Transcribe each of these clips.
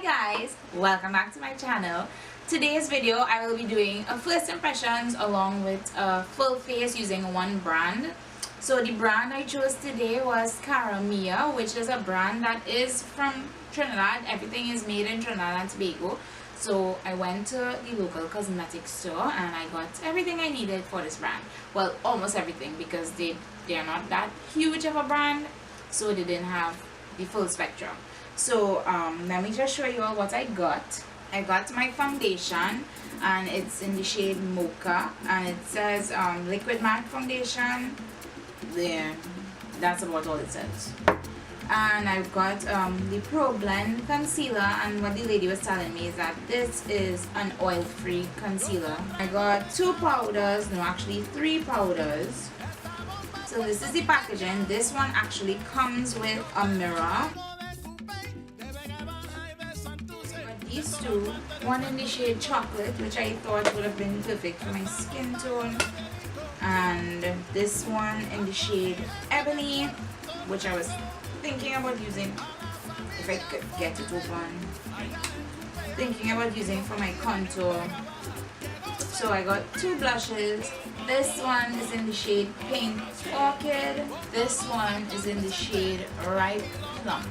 guys, welcome back to my channel. Today's video I will be doing a first impressions along with a full face using one brand. So the brand I chose today was Cara Mia, which is a brand that is from Trinidad. Everything is made in Trinidad and Tobago. So I went to the local cosmetic store and I got everything I needed for this brand. Well, almost everything, because they are not that huge of a brand, so they didn't have the full spectrum. So let me just show you all what I got. I got my foundation and it's in the shade Mocha and it says liquid matte foundation. There, that's about all it says. And I've got the Pro Blend concealer, and what the lady was telling me is that this is an oil-free concealer. I got 2 powders, no, actually 3 powders. So this is the packaging. This one actually comes with a mirror. These two, one in the shade chocolate, which I thought would have been perfect for my skin tone, and this one in the shade ebony, which I was thinking about using if I could get it open, thinking about using for my contour. So I got 2 blushes. This one is in the shade Pink Orchid. This one is in the shade Ripe Plum.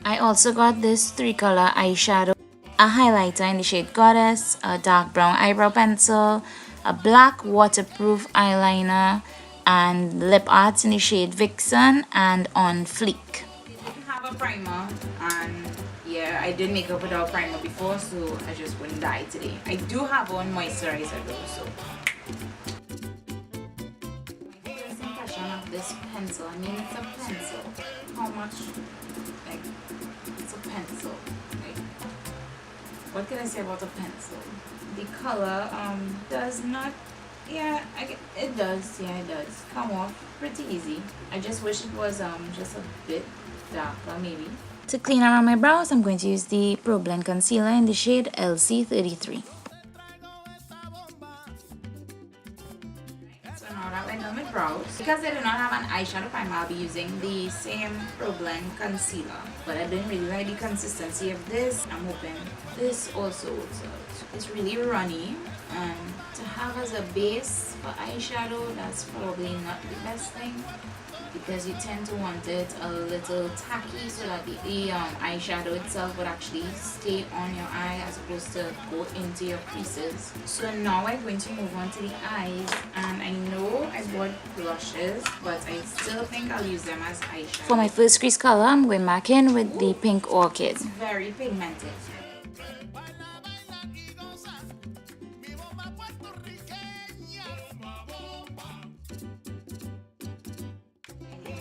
I also got this 3-color eyeshadow, a highlighter in the shade Goddess, a dark brown eyebrow pencil, a black waterproof eyeliner, and lip art in the shade Vixen and On Fleek. I didn't have a primer, and yeah, I did makeup without primer before, so I just wouldn't die today. I do have one moisturizer though, so. My first impression of this pencil, I mean it's a pencil. How much? Like, it's a pencil. Like, what can I say about a pencil? The color does not, yeah, it does come off pretty easy. I just wish it was just a bit darker maybe. To clean around my brows, I'm going to use the Pro Blend concealer in the shade LC33. So now that we're done with brows, because I do not have an eyeshadow primer, I'll be using the same Pro Blend concealer. But I didn't really like the consistency of this. I'm hoping this also works out. It's really runny, and to have as a base for eyeshadow, that's probably not the best thing, because you tend to want it a little tacky so that the eyeshadow itself would actually stay on your eye as opposed to go into your creases. So now I'm going to move on to the eyes, and I know I bought blushes, but I still think I'll use them as eyeshadow. For my first crease color, I'm going back in with the Pink Orchid. It's very pigmented.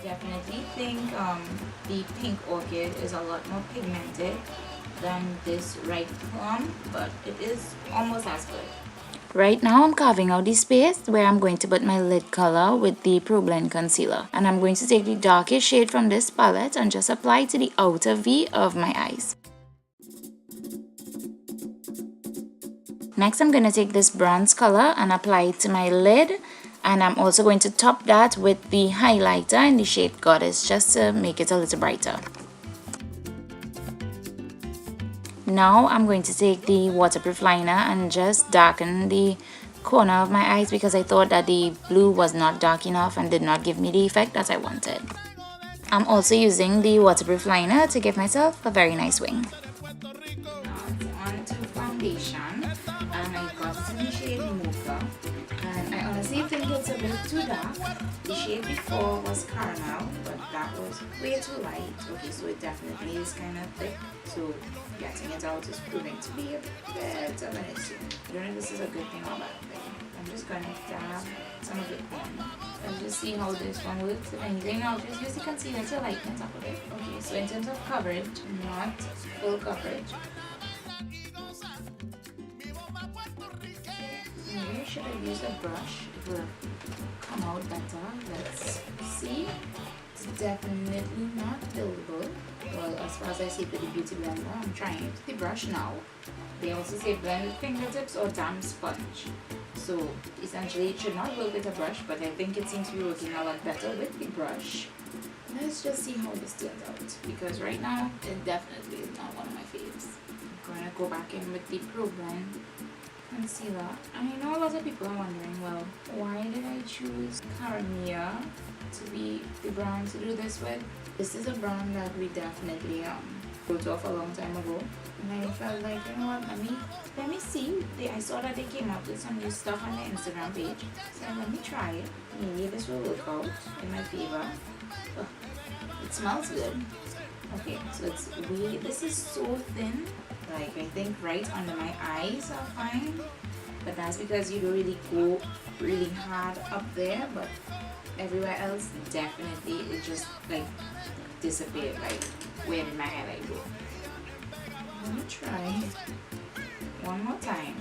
Definitely think the Pink Orchid is a lot more pigmented than this Ripe Plum, but it is almost as good. Right now I'm carving out the space where I'm going to put my lid color with the Pro Blend concealer, and I'm going to take the darkest shade from this palette and just apply to the outer V of my eyes. Next I'm going to take this bronze color and apply it to my lid. And I'm also going to top that with the highlighter in the shade Goddess, just to make it a little brighter. Now I'm going to take the waterproof liner and just darken the corner of my eyes, because I thought that the blue was not dark enough and did not give me the effect that I wanted. I'm also using the waterproof liner to give myself a very nice wing. Now it's on to foundation, and I got it in the shade Mocha. I honestly think it's a bit too dark. The shade before was caramel, but that was way too light. Okay, so it definitely is kind of thick. So getting it out is proving to be a bit of an issue. I don't know if this is a good thing or bad thing. I'm just going to dab some of it on. Let's just see how this one works. If anything, I'll just use the concealer to lighten it up a bit. Okay, so in terms of coverage, not full coverage. Maybe I should have used a brush. It will come out better. Let's see. It's definitely not buildable. Well, as far as I see with the beauty blender, I'm trying it with the brush now. They also say blend with fingertips or damp sponge. So essentially it should not work with a brush, but I think it seems to be working a lot better with the brush. Let's just see how this turns out, because right now it definitely is not one of my faves. go back in with the Pro Blend concealer. And I know a lot of people are wondering, well, why did I choose Cara Mia to be the brand to do this with? This is a brand that we definitely wrote off a long time ago, and I felt like, you know what, let me see. I saw that they came up with some new stuff on their Instagram page, so let me try it. Maybe this will work out in my favor. Oh, it smells good. Okay, so it's weird. This is so thin. Like, I think right under my eyes are fine, but that's because you don't really go really hard up there, but everywhere else definitely it just like disappeared. Like, where did my highlight go? Let me try one more time.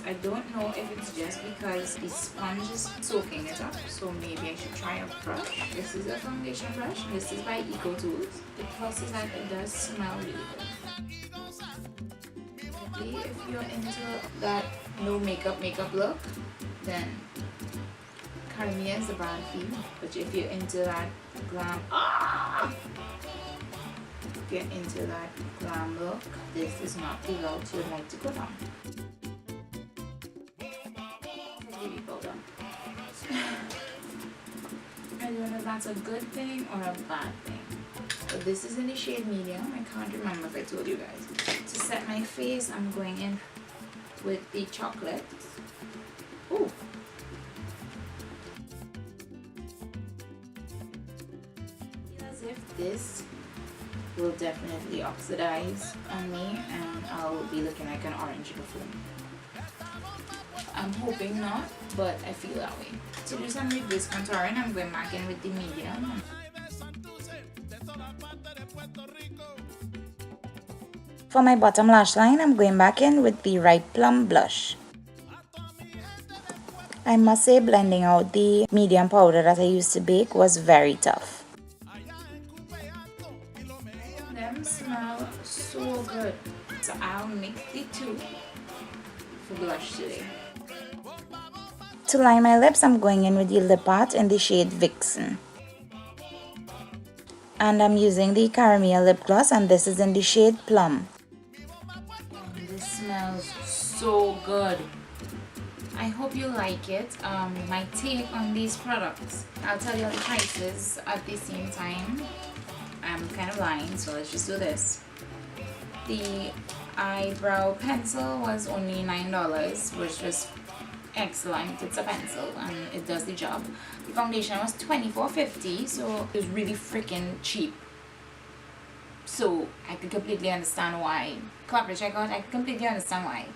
I don't know if it's just because the sponge is soaking it up, so maybe I should try a brush. This is a foundation brush. This is by Eco Tools. The plus is that it does smell really good. If you're into that no makeup look, then Cara Mia is the brand for you. But if you're into that glam, if you're into that glam look, this is not the route you'd like to go down. Baby powder. I don't know if that's a good thing or a bad thing. But this is in the shade medium. I can't remember if I told you guys. To set my face, I'm going in with the chocolate. Ooh. As if this will definitely oxidize on me and I'll be looking like an orange buffoon. I'm hoping not, but I feel that way. To do some reverse contouring, I'm going back in with the medium. For my bottom lash line, I'm going back in with the Ripe Plum blush. I must say, blending out the medium powder that I used to bake was very tough. Them smell so good. So I'll mix the two for blush today. To line my lips, I'm going in with the lip art in the shade Vixen. And I'm using the Cara Mia lip gloss, and this is in the shade Plum. This smells so good. I hope you like it. My take on these products. I'll tell you all the prices at the same time. I'm kind of lying, so let's just do this. The eyebrow pencil was only $9, which was excellent. It's a pencil and it does the job. The foundation was $24.50, so it was really freaking cheap. So I could completely understand why. Corporate checkout, I could completely understand why.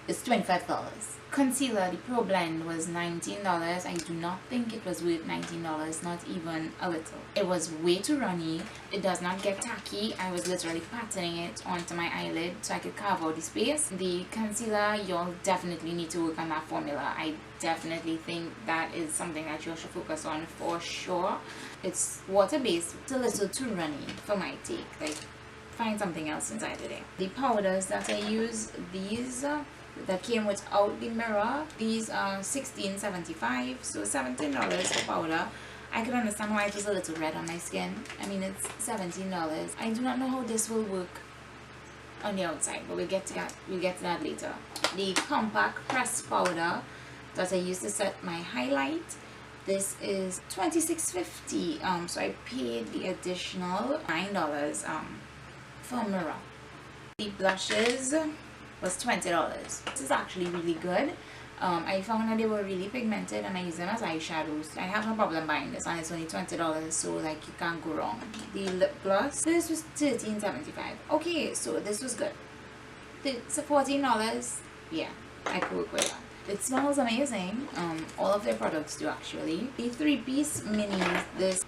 It's $25. Concealer, the Pro Blend, was $19. I do not think it was worth $19, not even a little. It was way too runny. It does not get tacky. I was literally patting it onto my eyelid so I could carve out the space. The concealer, you'll definitely need to work on that formula. I definitely think that is something that you should focus on for sure. It's water-based. It's a little too runny for my take. Like, find something else inside of it. The powders that I use, these that came without the mirror, these are $16.75, so $17 for powder. I could understand why it was a little red on my skin. I mean, it's $17. I do not know how this will work on the outside, but we'll get to that later. The compact pressed powder that I use to set my highlight, this is $26.50. So I paid the additional $9 for a mirror. The blushes was $20. This is actually really good. I found that they were really pigmented and I use them as eyeshadows. I have no problem buying this and it's only $20, so like you can't go wrong. The lip gloss, this was $13.75. Okay, so this was good. It's $14. Yeah, I could work with that. It smells amazing. All of their products do actually. The 3-piece minis, this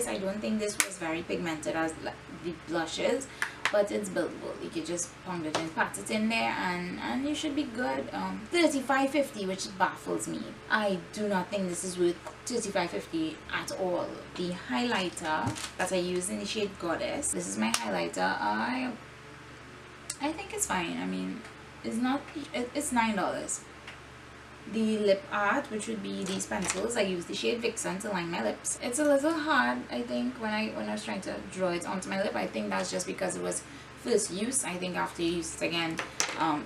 I don't think this was very pigmented as the blushes, but it's buildable. You could just pound it and pat it in there and you should be good. $35.50, which baffles me. I do not think this is worth $35.50 at all. The highlighter that I use in the shade Goddess, this is my highlighter. I think it's fine. I mean, it's $9. The lip art, which would be these pencils, I use the shade Vixen to line my lips. It's a little hard, I think, when I was trying to draw it onto my lip. I think that's just because it was first use. I think after you use it again,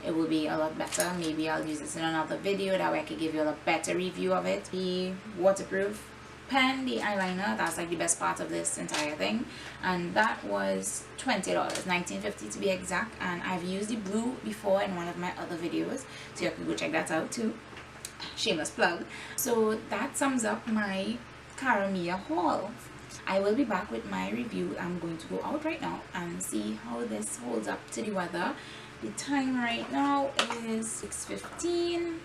it will be a lot better. Maybe I'll use this in another video, that way I could give you a lot better review of it. The waterproof pen, the eyeliner, that's like the best part of this entire thing, and that was $20, $19.50 to be exact. And I've used the blue before in one of my other videos, so you can go check that out too. Shameless plug. So that sums up my Cara Mia haul. I will be back with my review. I'm going to go out right now and see how this holds up to the weather. The time right now is 6:15,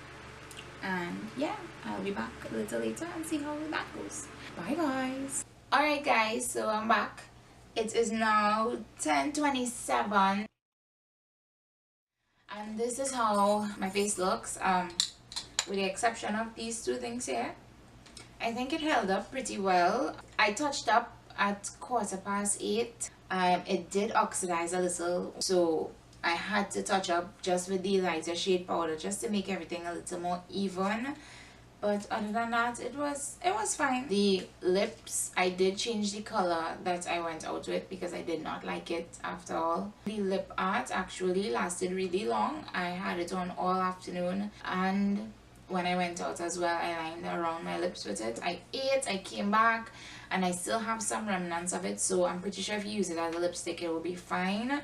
and yeah, I'll be back a little later and see how that goes. Bye guys. Alright guys, so I'm back. It is now 10:27, and this is how my face looks, with the exception of these two things here. I think it held up pretty well. I touched up at 8:15. It did oxidize a little, so I had to touch up just with the lighter shade powder just to make everything a little more even. But other than that, it was fine. The lips, I did change the color that I went out with because I did not like it after all. The lip art actually lasted really long. I had it on all afternoon, and when I went out as well, I lined around my lips with it. I ate, I came back, and I still have some remnants of it, so I'm pretty sure if you use it as a lipstick, it will be fine.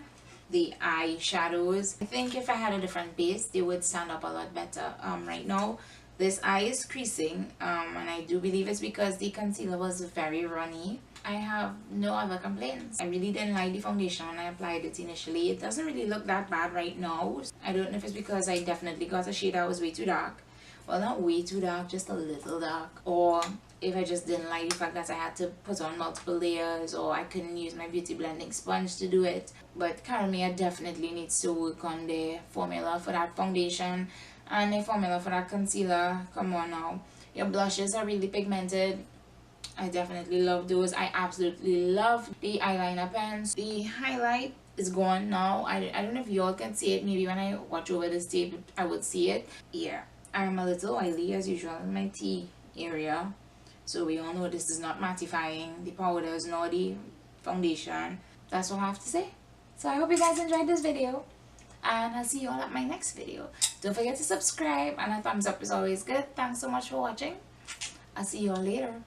The eyeshadows, I think if I had a different base, they would stand up a lot better. Right now, this eye is creasing, and I do believe it's because the concealer was very runny. I have no other complaints. I really didn't like the foundation when I applied it initially. It doesn't really look that bad right now. I don't know if it's because I definitely got a shade that was way too dark. Well, not way too dark, just a little dark. Or if I just didn't like the fact that I had to put on multiple layers, or I couldn't use my beauty blending sponge to do it. But Cara Mia definitely needs to work on the formula for that foundation and the formula for that concealer. Come on now. Your blushes are really pigmented. I definitely love those. I absolutely love the eyeliner pens. The highlight is gone now. I don't know if y'all can see it. Maybe when I watch over this tape, I would see it. Yeah. I'm a little oily as usual in my T area, so we all know this is not mattifying the powders nor the foundation. That's all I have to say. So I hope you guys enjoyed this video, and I'll see you all at my next video. Don't forget to subscribe, and a thumbs up is always good. Thanks so much for watching. I'll see you all later.